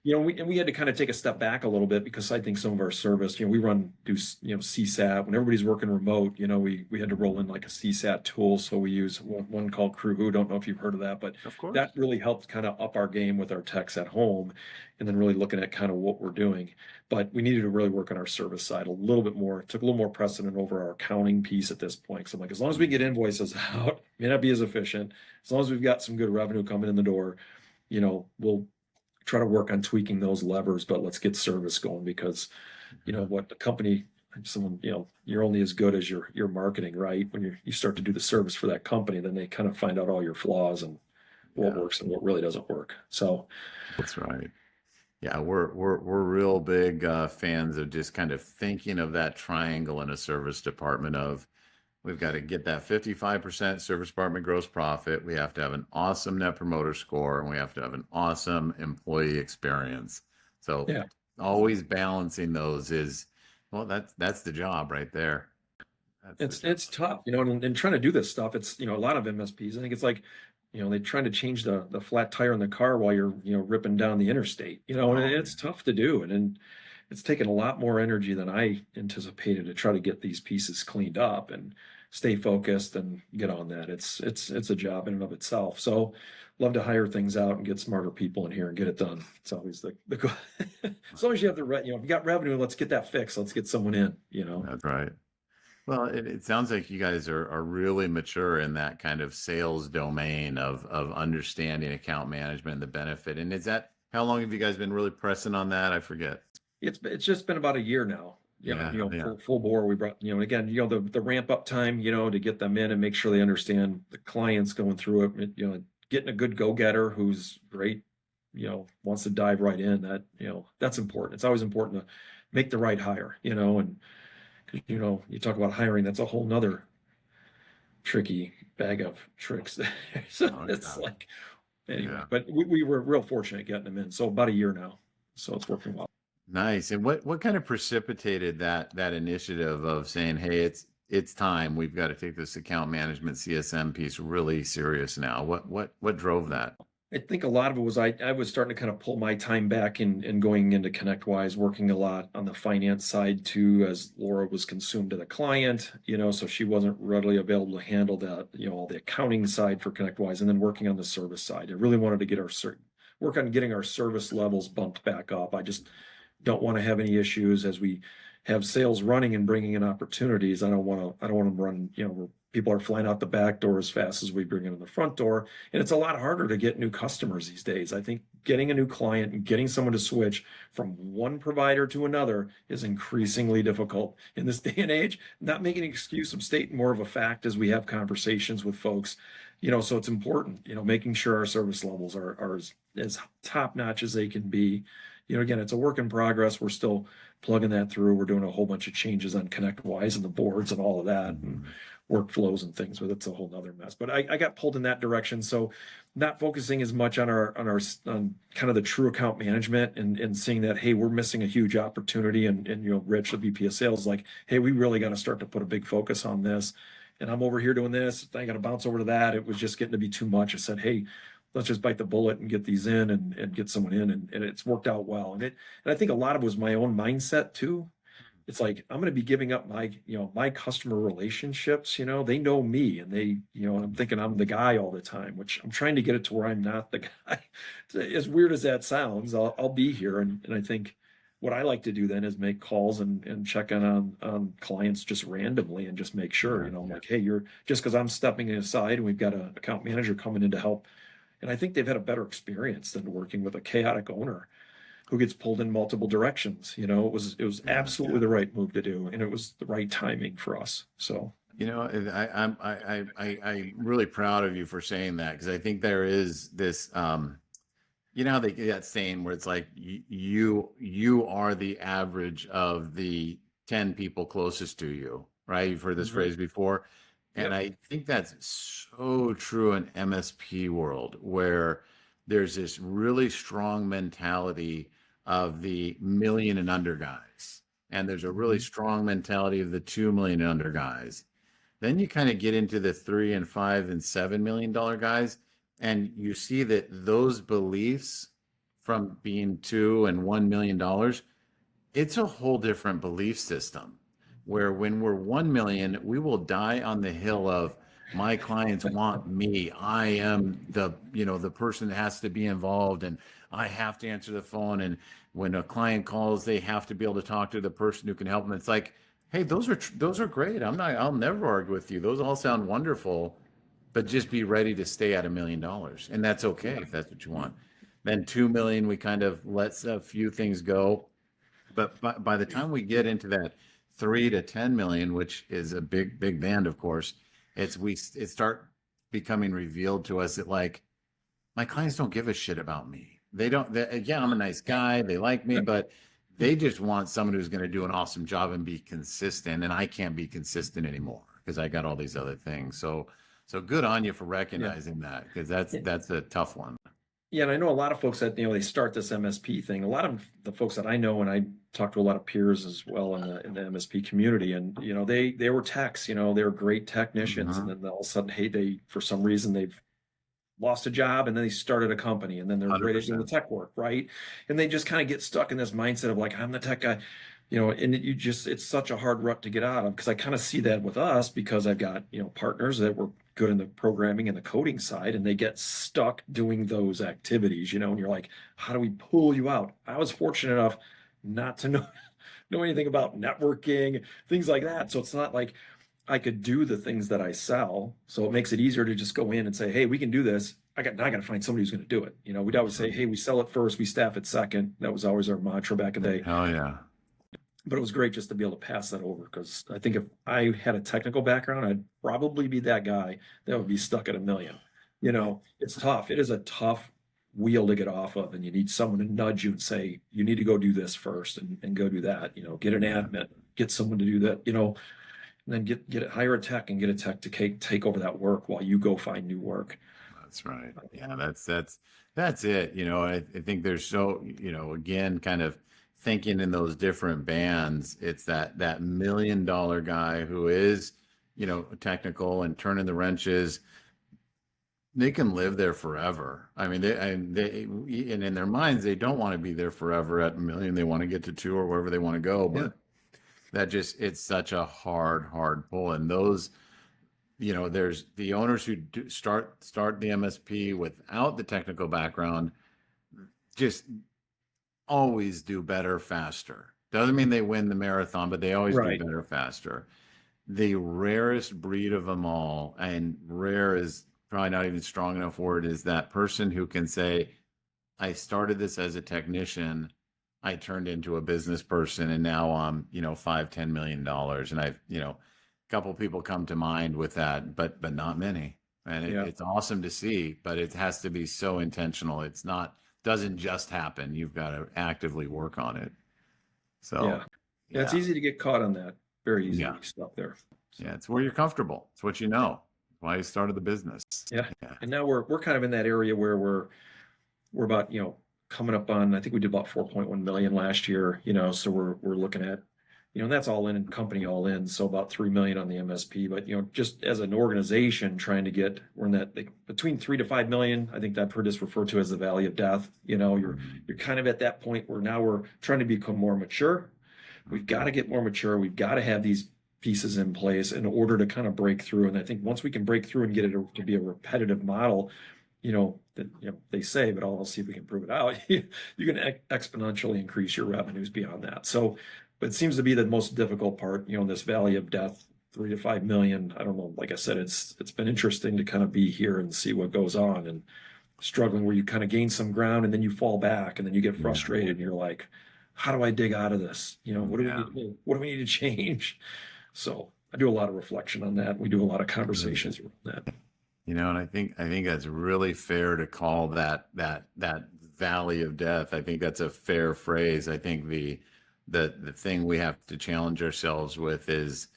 we had to kind of take a step back a little bit, because I think some of our service, we do CSAT when everybody's working remote. We had to roll in like a CSAT tool. So we use one called Crew. Don't know if you've heard of that, but of course, that really helped kind of up our game with our techs at home, and then really looking at kind of what we're doing. But we needed to really work on our service side a little bit more. It took a little more precedent over our accounting piece at this point. So I'm like, as long as we get invoices out, may not be as efficient. As long as we've got some good revenue coming in the door, we'll try to work on tweaking those levers, but let's get service going, because, what the company, you're only as good as your marketing, right? When you start to do the service for that company, then they kind of find out all your flaws and what works and what really doesn't work. So that's right. Yeah, we're real big fans of just kind of thinking of that triangle in a service department of, we've got to get that 55% service department gross profit. We have to have an awesome net promoter score, and we have to have an awesome employee experience. So always balancing those is, well, that's the job right there. It's tough, and trying to do this stuff. It's, a lot of MSPs, I think it's like, they're trying to change the flat tire in the car while you're, ripping down the interstate, and it's tough to do. And it's taken a lot more energy than I anticipated to try to get these pieces cleaned up and stay focused and get on that. It's a job in and of itself. So love to hire things out and get smarter people in here and get it done. It's always the goal. As long as you have if you got revenue, let's get that fixed. Let's get someone in, That's right. Well, it sounds like you guys are really mature in that kind of sales domain of understanding account management and the benefit. And how long have you guys been really pressing on that? I forget. It's just been about a year now. Full bore. We brought, and again, the ramp up time, to get them in and make sure they understand the clients going through it, getting a good go-getter who's great, wants to dive right in, that's important. It's always important to make the right hire, and you talk about hiring, that's a whole nother tricky bag of tricks. So it's like, anyway, but we were real fortunate getting them in. So about a year now. So it's working well. Nice. And what kind of precipitated that initiative of saying, hey, it's time, we've got to take this account management CSM piece really serious now? What drove that? I think a lot of it was I was starting to kind of pull my time back in going into ConnectWise, working a lot on the finance side too, as Laura was consumed to the client, so she wasn't readily available to handle that, all the accounting side for ConnectWise, and then working on the service side. I really wanted to get work on getting our service levels bumped back up. I just don't want to have any issues as we have sales running and bringing in opportunities. I don't want to run, where people are flying out the back door as fast as we bring them in the front door. And it's a lot harder to get new customers these days. I think getting a new client and getting someone to switch from one provider to another is increasingly difficult in this day and age. Not making an excuse, I'm stating more of a fact as we have conversations with folks, so it's important, making sure our service levels are as top notch as they can be. Again, it's a work in progress. We're still plugging that through. We're doing a whole bunch of changes on ConnectWise and the boards and all of that and workflows and things, but it's a whole nother mess. But I got pulled in that direction. So not focusing as much on kind of the true account management and seeing that, hey, we're missing a huge opportunity. And Rich, the VP of sales, like, hey, we really got to start to put a big focus on this. And I'm over here doing this. I got to bounce over to that. It was just getting to be too much. I said, hey, let's just bite the bullet and get these in and get someone in. And it's worked out well. And I think a lot of it was my own mindset too. It's like, I'm going to be giving up my customer relationships, they know me and they, I'm thinking I'm the guy all the time, which I'm trying to get it to where I'm not the guy. As weird as that sounds, I'll be here. And I think what I like to do then is make calls and check in on clients just randomly and just make sure, like, hey, just because I'm stepping aside and we've got an account manager coming in to help. And I think they've had a better experience than working with a chaotic owner who gets pulled in multiple directions. It was absolutely the right move to do, and it was the right timing for us. So, I'm really proud of you for saying that, because I think there is this, how they get that saying where it's like you are the average of the 10 people closest to you, right? You've heard this phrase before. And I think that's so true in MSP world, where there's this really strong mentality of the million and under guys. And there's a really strong mentality of the 2 million and under guys. Then you kind of get into the $3 and $5 and $7 million guys. And you see that those beliefs from being $2 and $1 million, it's a whole different belief system. Where when we're 1 million, we will die on the hill of my clients want me. I am the person that has to be involved, and I have to answer the phone. And when a client calls, they have to be able to talk to the person who can help them. It's like, hey, those are great. I'll never argue with you. Those all sound wonderful, but just be ready to stay at $1 million. And that's okay if that's what you want. Then 2 million, we kind of let a few things go. But by the time we get into that 3 to 10 million, which is a big band, of course, it start becoming revealed to us that, like, my clients don't give a shit about me. I'm a nice guy. They like me, but they just want someone who's going to do an awesome job and be consistent. And I can't be consistent anymore because I got all these other things. So good on you for recognizing that, because that's a tough one. Yeah, and I know a lot of folks that, they start this MSP thing. A lot of the folks that I know, and I talk to a lot of peers as well in the MSP community, and they were techs, they were great technicians, and then all of a sudden, hey, for some reason they've lost a job and then they started a company and then they're great at doing the 100%. tech work, right? And they just kind of get stuck in this mindset of like, I'm the tech guy, and it's such a hard rut to get out of, because I kind of see that with us, because I've got, partners that were good in the programming and the coding side, and they get stuck doing those activities, and you're like, how do we pull you out? I was fortunate enough not to know anything about networking, things like that. So it's not like I could do the things that I sell. So it makes it easier to just go in and say, hey, we can do this. I got to find somebody who's going to do it. We'd always say, hey, we sell it first, we staff it second. That was always our mantra back in the day. Oh yeah. But it was great just to be able to pass that over, because I think if I had a technical background, I'd probably be that guy that would be stuck at a million. It's tough. It is a tough wheel to get off of, and you need someone to nudge you and say, you need to go do this first and go do that. Get an admin, get someone to do that, and then hire a tech and get a tech to take over that work while you go find new work. That's right. Yeah, that's it. I think there's so, again, kind of thinking in those different bands. It's that $1 million guy who is, technical and turning the wrenches. They can live there forever. I mean, and in their minds, they don't want to be there forever at $1 million. They want to get to 2 or wherever they want to go. But it's such a hard pull. And those, there's the owners who start the MSP without the technical background, just always do better faster. Doesn't mean they win the marathon, but they always do better faster. The rarest breed of them all, and rare is probably not even strong enough word, is that person who can say, I started this as a technician, I turned into a business person, and now I'm, $5-10 million. And I've, a couple of people come to mind with that, but not many. And it's awesome to see, but it has to be so intentional. Doesn't just happen. You've got to actively work on it. So it's easy to get caught on that. Very easy to be stuck there. So. Yeah, it's where you're comfortable. It's what you know. Why you started the business. Yeah. And now we're kind of in that area where we're about, coming up on, I think we did about 4.1 million last year, so we're looking at, and that's all in and company all in. So about 3 million on the MSP, but, just as an organization trying to we're in that between 3 to 5 million. I think that I've heard this referred to as the valley of death. You're kind of at that point where now we're trying to become more mature. We've got to get more mature. We've got to have these pieces in place in order to kind of break through. And I think once we can break through and get it to be a repetitive model, they say, but I'll see if we can prove it out. You're going to exponentially increase your revenues beyond that. So, but it seems to be the most difficult part, this valley of death, 3 to 5 million. I don't know. Like I said, it's been interesting to kind of be here and see what goes on, and struggling where you kind of gain some ground and then you fall back and then you get frustrated and you're like, how do I dig out of this? What do we need to change? So I do a lot of reflection on that. We do a lot of conversations around that. And I think that's really fair to call that valley of death. I think that's a fair phrase. I think the thing we have to challenge ourselves with is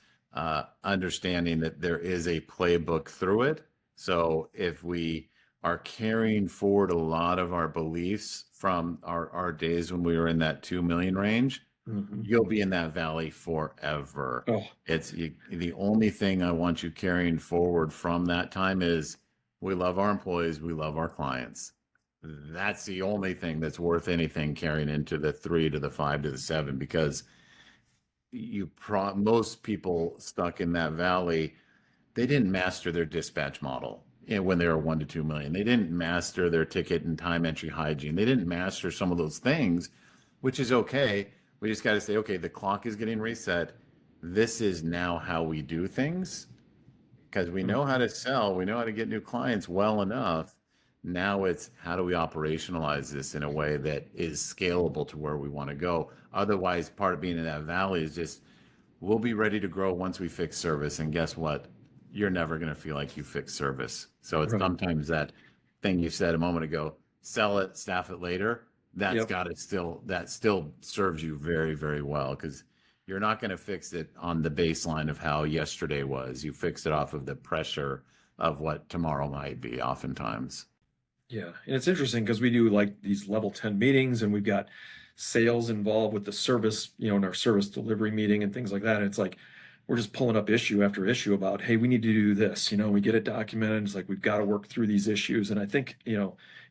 understanding that there is a playbook through it. So if we are carrying forward a lot of our beliefs from our days when we were in that 2 million range, you'll be in that valley forever. It's the only thing I want you carrying forward from that time is we love our employees, we love our clients. That's the only thing that's worth anything carrying into the 3 to the 5 to the 7, because most people stuck in that valley, they didn't master their dispatch model when they were 1 to 2 million. They didn't master their ticket and time entry hygiene. They didn't master some of those things, which is okay. We just got to say, okay, the clock is getting reset. This is now how we do things, because we know how to sell. We know how to get new clients well enough. Now it's how do we operationalize this in a way that is scalable to where we want to go. Otherwise, part of being in that valley is just, we'll be ready to grow once we fix service. And guess what? You're never going to feel like you fix service. So it's sometimes that thing you said a moment ago, sell it, staff it later. That still serves you very, very well, because you're not going to fix it on the baseline of how yesterday was. You fix it off of the pressure of what tomorrow might be oftentimes. Yeah. And it's interesting because we do like these level 10 meetings, and we've got sales involved with the service, in our service delivery meeting and things like that. And it's like, we're just pulling up issue after issue about, hey, we need to do this. We get it documented. It's like, we've got to work through these issues. And I think,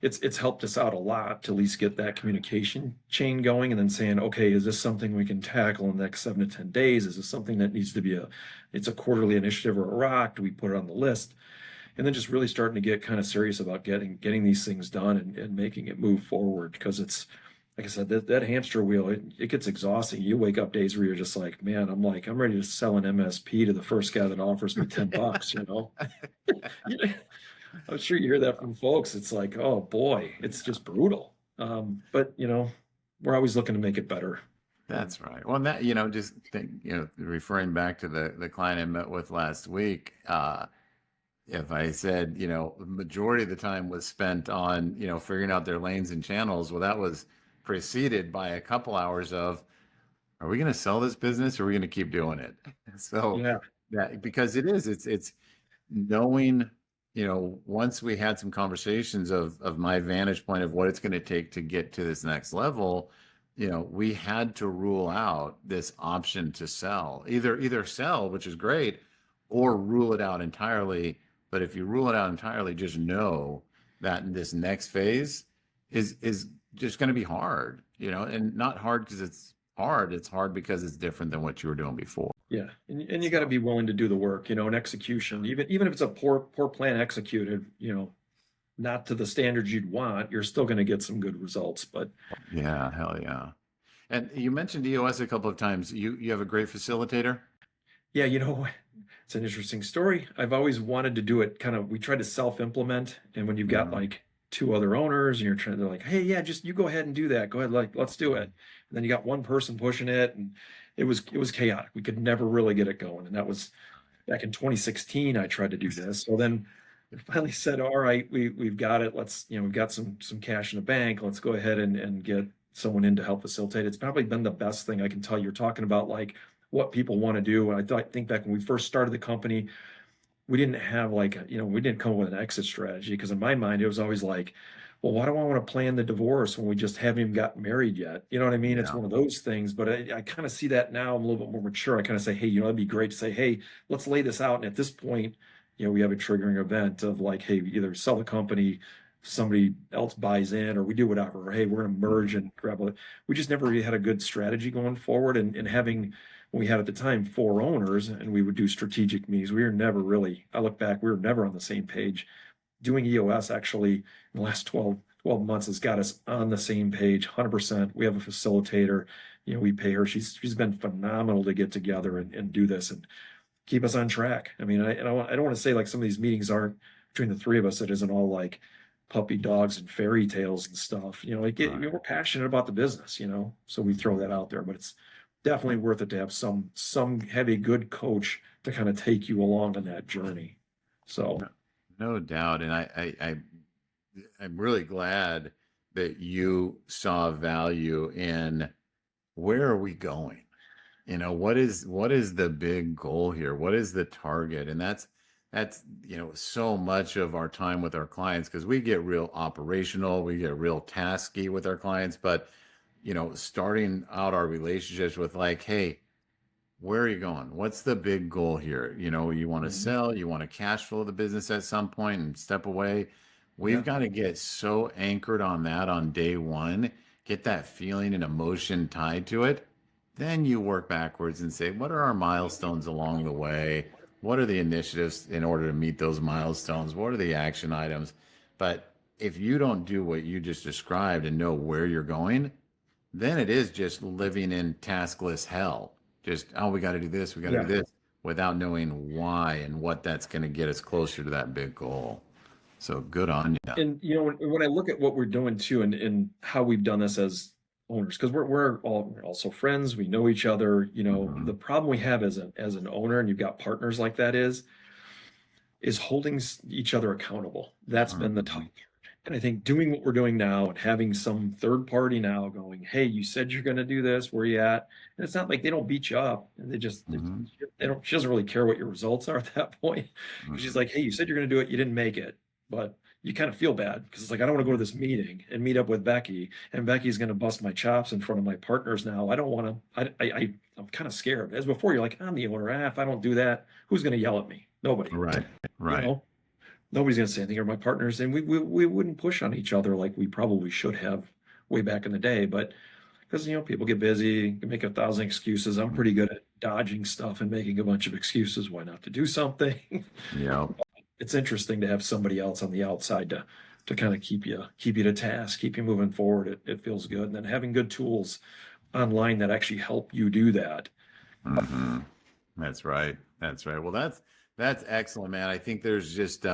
it's helped us out a lot to at least get that communication chain going, and then saying, okay, is this something we can tackle in the next 7 to 10 days? Is this something that needs to be it's a quarterly initiative or a rock? Do we put it on the list? And then just really starting to get kind of serious about getting these things done and making it move forward. Because it's, like I said, that hamster wheel, it gets exhausting. You wake up days where you're just like, man, I'm ready to sell an MSP to the first guy that offers me $10, I'm sure you hear that from folks. It's like, oh boy, it's just brutal. But we're always looking to make it better. That's right. Well, that, just think, referring back to the client I met with last week, if I said, the majority of the time was spent on, figuring out their lanes and channels, well, that was preceded by a couple hours of, are we going to sell this business or are we going to keep doing it? So because it's knowing, once we had some conversations of my vantage point of what it's going to take to get to this next level, we had to rule out this option to sell, either sell, which is great, or rule it out entirely. But if you rule it out entirely, just know that this next phase is just going to be hard, and not hard because it's hard. It's hard because it's different than what you were doing before. Yeah. And you got to be willing to do the work, and execution, even if it's a poor plan executed, not to the standards you'd want, you're still going to get some good results. But yeah, hell yeah. And you mentioned EOS a couple of times. You have a great facilitator. Yeah. It's an interesting story. I've always wanted to do it we tried to self-implement. And when you've got like 2 other owners and they're like, hey, yeah, just you go ahead and do that. Go ahead. Let's do it. And then you got one person pushing it, and it was chaotic. We could never really get it going. And that was back in 2016. I tried to do this. So then we finally said, all right, we've got it. Let's, we've got some cash in the bank. Let's go ahead and get someone in to help facilitate. It's probably been the best thing I can tell. You're talking about like what people want to do. And I think back when we first started the company, we didn't have we didn't come up with an exit strategy, because in my mind, it was always like, well, why do I want to plan the divorce when we just haven't even gotten married yet? You know what I mean? Yeah. It's one of those things, but I kind of see that now. I'm a little bit more mature. I kind of say, hey, it'd be great to say, hey, let's lay this out. And at this point, we have a triggering event of like, hey, we either sell the company, somebody else buys in, or we do whatever, or hey, we're going to merge and grab it. We just never really had a good strategy going forward. And having, when we had at the time 4 owners and we would do strategic meetings, we were never really, I look back, we were never on the same page. Doing EOS actually in the last 12 months has got us on the same page, 100%. We have a facilitator, we pay her. She's been phenomenal to get together and do this and keep us on track. I mean, I don't want to say like some of these meetings aren't between the 3 of us. It isn't all like puppy dogs and fairy tales and stuff. We're passionate about the business, so we throw that out there, but it's definitely worth it to have have a good coach to kind of take you along on that journey. So no doubt. And I'm really glad that you saw value in where are we going? What is the big goal here? What is the target? And that's so much of our time with our clients, because we get real operational, we get real tasky with our clients, but starting out our relationships with like, hey, where are you going? What's the big goal here? You want to sell, you want to cash flow the business at some point and step away. We've got to get so anchored on that on day one, get that feeling and emotion tied to it. Then you work backwards and say, what are our milestones along the way? What are the initiatives in order to meet those milestones? What are the action items? But if you don't do what you just described and know where you're going, then it is just living in taskless hell. Just, we got to do this, we got to do this, without knowing why and what that's going to get us closer to that big goal. So good on you. And, when I look at what we're doing too, and how we've done this as owners, because we're also friends, we know each other, the problem we have as an owner, and you've got partners like that, is holding each other accountable. That's been the tough. And I think doing what we're doing now and having some third party now going, hey, you said you're going to do this, where you at? And it's not like they don't beat you up. And she doesn't really care what your results are at that point. She's like, hey, you said you're going to do it. You didn't make it, but you kind of feel bad because it's like, I don't want to go to this meeting and meet up with Becky, and Becky's going to bust my chops in front of my partners now. I don't want to, I'm I'm kind of scared. As before, you're like, I'm the owner. If I don't do that, who's going to yell at me? Nobody. Right. Right. You know, nobody's going to say anything, or my partners, and we wouldn't push on each other like we probably should have way back in the day. But because, people get busy, can make 1,000 excuses. I'm pretty good at dodging stuff and making a bunch of excuses why not to do something. Yeah. It's interesting to have somebody else on the outside to kind of keep you to task, keep you moving forward. It feels good. And then having good tools online that actually help you do that. Mm-hmm. That's right. That's right. Well, that's excellent, man. I think there's just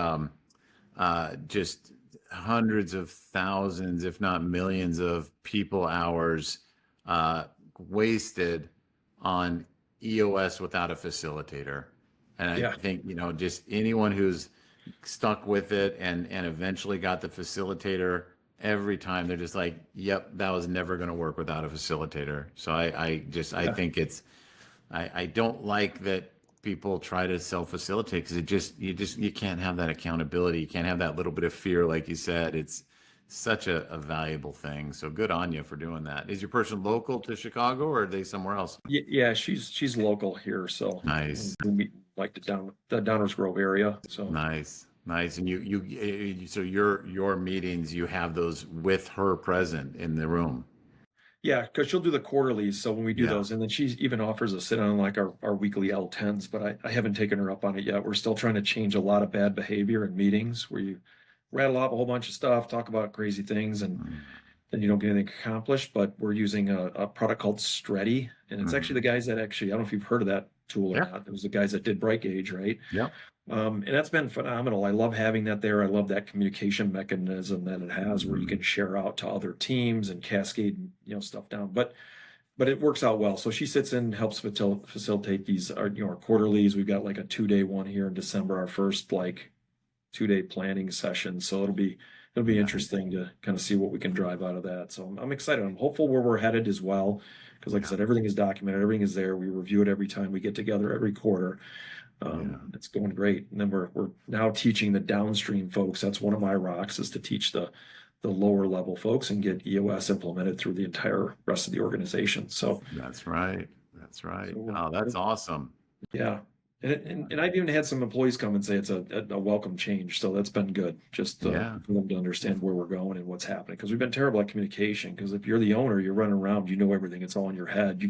hundreds of thousands, if not millions of people hours wasted on EOS without a facilitator. And I think, just anyone who's stuck with it and eventually got the facilitator, every time they're just like, yep, that was never going to work without a facilitator. So I think I don't like that people try to self-facilitate, because you can't have that accountability. You can't have that little bit of fear, like you said. It's such a valuable thing. So good on you for doing that. Is your person local to Chicago, or are they somewhere else? Yeah, she's local here. So Nice. We like the Downers Grove area. So Nice. And so your meetings, you have those with her present in the room. yeah, because she'll do the quarterlies. So when we do those, and then she even offers us sit on like our weekly L10s, but I haven't taken her up on it yet. We're still trying to change a lot of bad behavior in meetings where you rattle off a whole bunch of stuff, talk about crazy things, and then you don't get anything accomplished. But we're using a product called Stretty, and it's actually the guys that I don't know if you've heard of that tool or not. It was the guys that did Brightgauge, right? Yeah. And that's been phenomenal. I love having that there. I love that communication mechanism that it has, where you can share out to other teams and cascade, stuff down. But it works out well. So she sits in, helps facilitate these, our quarterlies. We've got like a 2-day one here in December, our first 2-day planning session. So it'll be interesting to kind of see what we can drive out of that. So I'm excited. I'm hopeful where we're headed as well, because like I said, everything is documented, everything is there. We review it every time we get together, every quarter. It's going great. And then we're now teaching the downstream folks. That's one of my rocks, is to teach the lower level folks and get EOS implemented through the entire rest of the organization. So That's right. So, Oh, that's awesome. yeah. And I've even had some employees come and say it's a welcome change. So that's been good, just for them to understand where we're going and what's happening. Because we've been terrible at communication. Because if you're the owner, you're running around, everything. It's all in your head.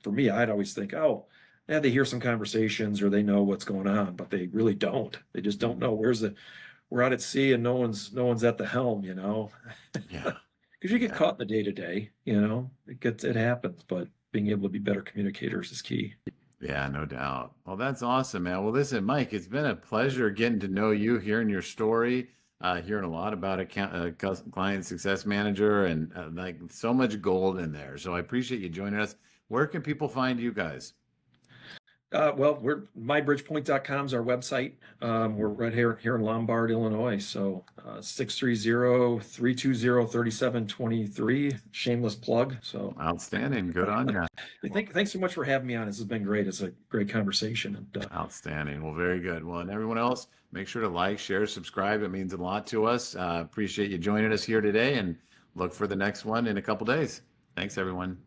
For me, I'd always think, they hear some conversations or they know what's going on, but they really don't. They just don't know. We're out at sea and no one's at the helm, Yeah. Because you get caught in the day-to-day, it happens. But being able to be better communicators is key. Yeah, no doubt. Well, that's awesome, man. Well, listen, Mike, it's been a pleasure getting to know you, hearing your story, hearing a lot about a client success manager, and so much gold in there. So I appreciate you joining us. Where can people find you guys? We're mybridgepoint.com is our website. We're right here in Lombard, Illinois. So 630-320-3723. Shameless plug. So Outstanding. Good on you. Thanks so much for having me on. This has been great. It's a great conversation. And, Outstanding. Well, very good. Well, and everyone else, make sure to like, share, subscribe. It means a lot to us. Appreciate you joining us here today, and look for the next one in a couple days. Thanks, everyone.